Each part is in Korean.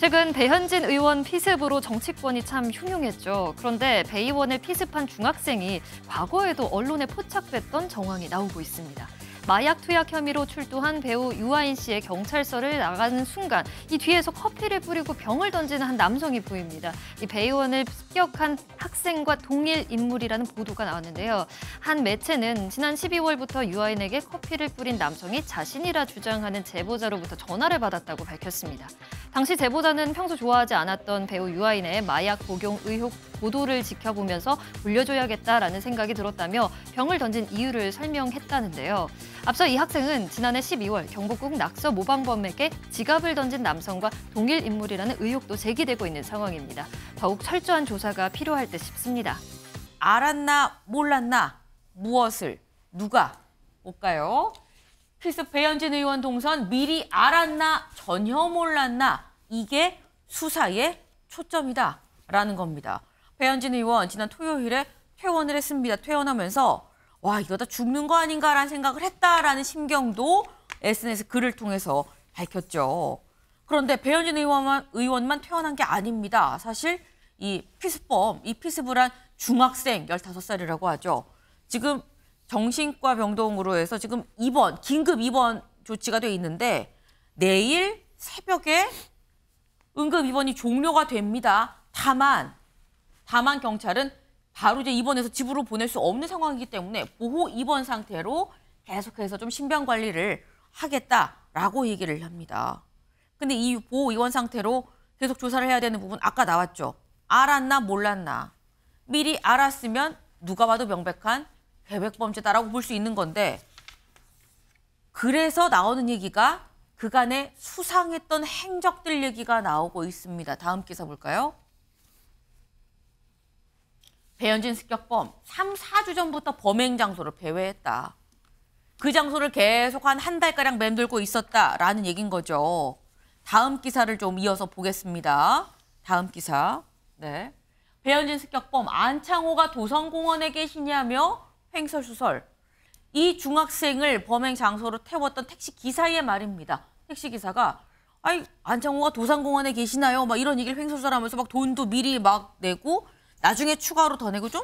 최근 배현진 의원 피습으로 정치권이 참 흉흉했죠. 그런데 배 의원을 피습한 중학생이 과거에도 언론에 포착됐던 정황이 나오고 있습니다. 마약 투약 혐의로 출두한 배우 유아인 씨의 경찰서를 나가는 순간 이 뒤에서 커피를 뿌리고 병을 던지는 한 남성이 보입니다. 이 배 의원을 습격한 학생과 동일 인물이라는 보도가 나왔는데요. 한 매체는 지난 12월부터 유아인에게 커피를 뿌린 남성이 자신이라 주장하는 제보자로부터 전화를 받았다고 밝혔습니다. 당시 제보자는 평소 좋아하지 않았던 배우 유아인의 마약 복용 의혹 보도를 지켜보면서 물려줘야겠다라는 생각이 들었다며 병을 던진 이유를 설명했다는데요. 앞서 이 학생은 지난해 12월 경복궁 낙서 모방범에게 지갑을 던진 남성과 동일 인물이라는 의혹도 제기되고 있는 상황입니다. 더욱 철저한 조사가 필요할 듯 싶습니다. 알았나 몰랐나 무엇을 누가 볼까요? 피습 배현진 의원 동선 미리 알았나 전혀 몰랐나 이게 수사의 초점이다라는 겁니다. 배현진 의원 지난 토요일에 퇴원을 했습니다. 퇴원하면서 와 이러다 죽는 거 아닌가라는 생각을 했다라는 심경도 SNS 글을 통해서 밝혔죠. 그런데 배현진 의원만 퇴원한 게 아닙니다. 사실 이 피습범, 이 피습을 한 중학생 15살이라고 하죠. 지금 정신과 병동으로 해서 지금 긴급 입원 조치가 돼 있는데 내일 새벽에 응급 입원이 종료가 됩니다. 다만 경찰은 바로 이제 입원해서 집으로 보낼 수 없는 상황이기 때문에 보호 입원 상태로 계속해서 좀 신병 관리를 하겠다라고 얘기를 합니다. 근데 이 보호 입원 상태로 계속 조사를 해야 되는 부분 아까 나왔죠. 알았나 몰랐나. 미리 알았으면 누가 봐도 명백한 계획범죄다라고 볼 수 있는 건데 그래서 나오는 얘기가 그간의 수상했던 행적들 얘기가 나오고 있습니다. 다음 기사 볼까요? 배현진 습격범 3, 4주 전부터 범행 장소를 배회했다. 그 장소를 계속 한 달가량 맴돌고 있었다라는 얘기인 거죠. 다음 기사를 좀 이어서 보겠습니다. 다음 기사. 네. 배현진 습격범 안창호가 도성공원에 계시냐며 횡설수설. 이 중학생을 범행 장소로 태웠던 택시 기사의 말입니다. 택시 기사가 아이 안창호가 도산공원에 계시나요? 막 이런 얘기를 횡설수설하면서 막 돈도 미리 막 내고 나중에 추가로 더 내고 좀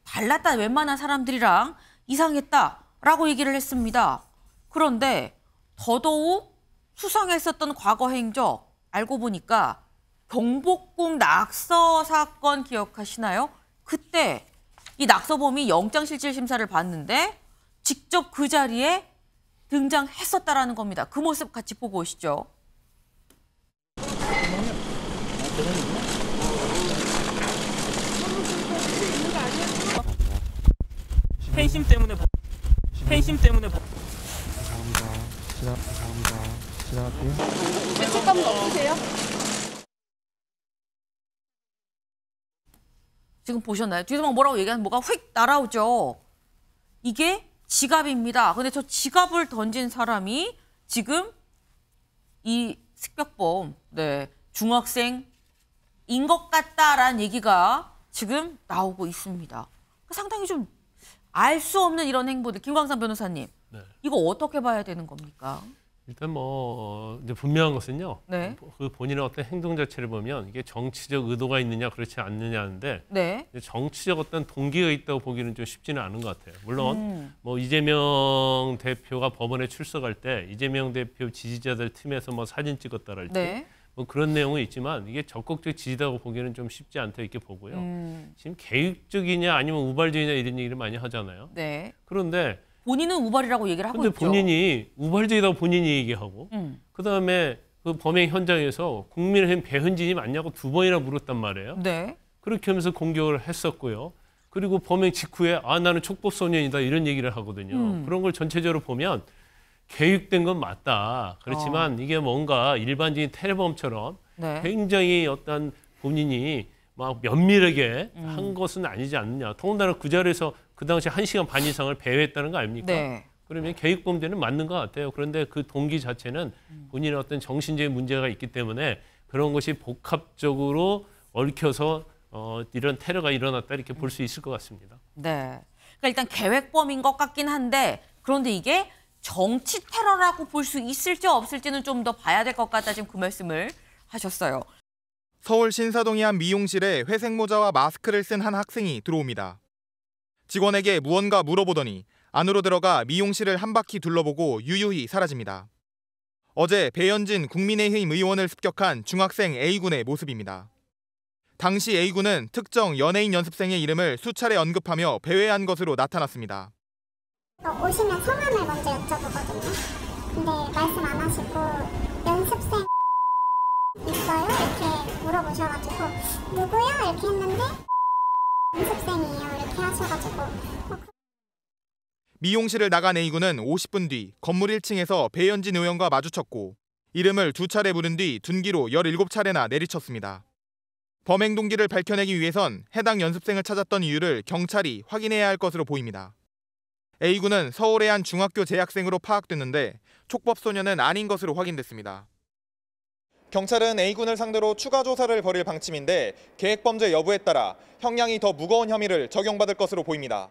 달랐다. 웬만한 사람들이랑 이상했다라고 얘기를 했습니다. 그런데 더더욱 수상했었던 과거 행적 알고 보니까 경복궁 낙서 사건 기억하시나요? 그때 이 낙서범이 영장실질심사를 받는데 직접 그 자리에 등장했었다라는 겁니다. 그 모습 같이 보고 오시죠. 팬심 때문에 감사합니다. 지나갈게요. 죄책감은 없으세요? 지금 보셨나요? 뒤에서 막 뭐라고 얘기하면 뭐가 휙 날아오죠. 이게 지갑입니다. 근데 저 지갑을 던진 사람이 지금 이 습격범, 중학생인 것 같다라는 얘기가 지금 나오고 있습니다. 상당히 좀 알 수 없는 이런 행보들. 김광삼 변호사님, 네. 이거 어떻게 봐야 되는 겁니까? 일단 이제 분명한 것은요. 네. 그 본인의 어떤 행동 자체를 보면 이게 정치적 의도가 있느냐 그렇지 않느냐인데 네. 정치적 어떤 동기가 있다고 보기는 좀 쉽지는 않은 것 같아요. 물론 이재명 대표가 법원에 출석할 때 이재명 대표 지지자들 팀에서 사진 찍었다랄지 네. 그런 내용은 있지만 이게 적극적 지지다고 보기는 좀 쉽지 않다 이렇게 보고요. 지금 계획적이냐 아니면 우발적이냐 이런 얘기를 많이 하잖아요. 네. 그런데 본인은 우발이라고 얘기를 하고 근데 있죠. 본인이 우발적이라고 본인이 얘기하고 그다음에 그 범행 현장에서 국민의힘 배현진이 맞냐고 2번이나 물었단 말이에요. 네. 그렇게 하면서 공격을 했었고요. 그리고 범행 직후에 나는 촉법소년이다 이런 얘기를 하거든요. 그런 걸 전체적으로 보면 계획된 건 맞다. 그렇지만 이게 뭔가 일반적인 테러범처럼 네. 굉장히 어떤 본인이 막 면밀하게 한 것은 아니지 않느냐. 더군다나 그 자리에서 그 당시 1시간 반 이상을 배회했다는 거 아닙니까? 네. 그러면 계획범죄는 맞는 것 같아요. 그런데 그 동기 자체는 본인의 어떤 정신적인 문제가 있기 때문에 그런 것이 복합적으로 얽혀서 이런 테러가 일어났다 이렇게 볼 수 있을 것 같습니다. 네. 그러니까 일단 계획범인 것 같긴 한데 그런데 이게 정치 테러라고 볼 수 있을지 없을지는 좀 더 봐야 될 것 같다. 지금 그 말씀을 하셨어요. 서울 신사동의 한 미용실에 회색 모자와 마스크를 쓴 한 학생이 들어옵니다. 직원에게 무언가 물어보더니 안으로 들어가 미용실을 한 바퀴 둘러보고 유유히 사라집니다. 어제 배현진 국민의힘 의원을 습격한 중학생 A군의 모습입니다. 당시 A군은 특정 연예인 연습생의 이름을 수차례 언급하며 배회한 것으로 나타났습니다. 오시면 성함을 먼저 여쭤보거든요. 근데 말씀 안 하시고 연습생 있어요? 이렇게 물어보셔가지고 누구요? 이렇게 했는데 연습생이에요. 이렇게 하셔가지고 미용실을 나간 A군은 50분 뒤 건물 1층에서 배현진 의원과 마주쳤고 이름을 2차례 부른 뒤 둔기로 17차례나 내리쳤습니다. 범행 동기를 밝혀내기 위해선 해당 연습생을 찾았던 이유를 경찰이 확인해야 할 것으로 보입니다. A군은 서울의 한 중학교 재학생으로 파악됐는데 촉법소년은 아닌 것으로 확인됐습니다. 경찰은 A군을 상대로 추가 조사를 벌일 방침인데 계획범죄 여부에 따라 형량이 더 무거운 혐의를 적용받을 것으로 보입니다.